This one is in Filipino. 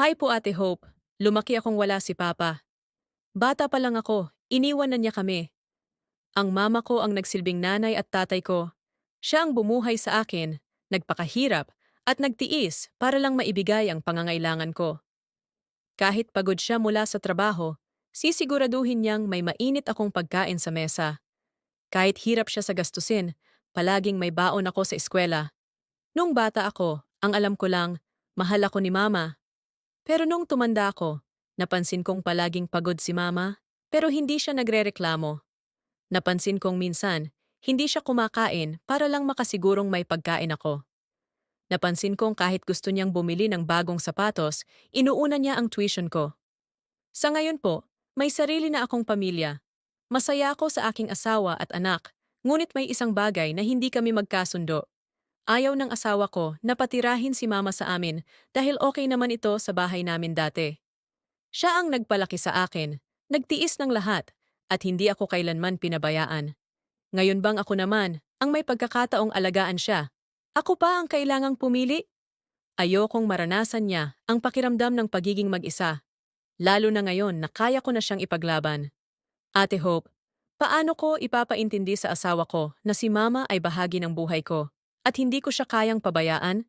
Hi po Ate Hope, lumaki akong wala si Papa. Bata pa lang ako, iniwan na niya kami. Ang mama ko ang nagsilbing nanay at tatay ko. Siya ang bumuhay sa akin, nagpakahirap, at nagtiis para lang maibigay ang pangangailangan ko. Kahit pagod siya mula sa trabaho, sisiguraduhin niyang may mainit akong pagkain sa mesa. Kahit hirap siya sa gastusin, palaging may baon ako sa eskwela. Nung bata ako, ang alam ko lang, mahal ako ni mama. Pero nung tumanda ako, napansin kong palaging pagod si mama, pero hindi siya nagrereklamo. Napansin kong minsan, hindi siya kumakain para lang makasigurong may pagkain ako. Napansin kong kahit gusto niyang bumili ng bagong sapatos, inuuna niya ang tuition ko. Sa ngayon po, may sarili na akong pamilya. Masaya ako sa aking asawa at anak, ngunit may isang bagay na hindi kami magkasundo. Ayaw ng asawa ko na patirahin si mama sa amin dahil okay naman ito sa bahay namin dati. Siya ang nagpalaki sa akin, nagtiis ng lahat, at hindi ako kailanman pinabayaan. Ngayon bang ako naman, ang may pagkakataong alagaan siya? Ako pa ang kailangang pumili? Ayokong maranasan niya ang pakiramdam ng pagiging mag-isa, lalo na ngayon na kaya ko na siyang ipaglaban. Ate Hope, paano ko ipapaintindi sa asawa ko na si Mama ay bahagi ng buhay ko at hindi ko siya kayang pabayaan?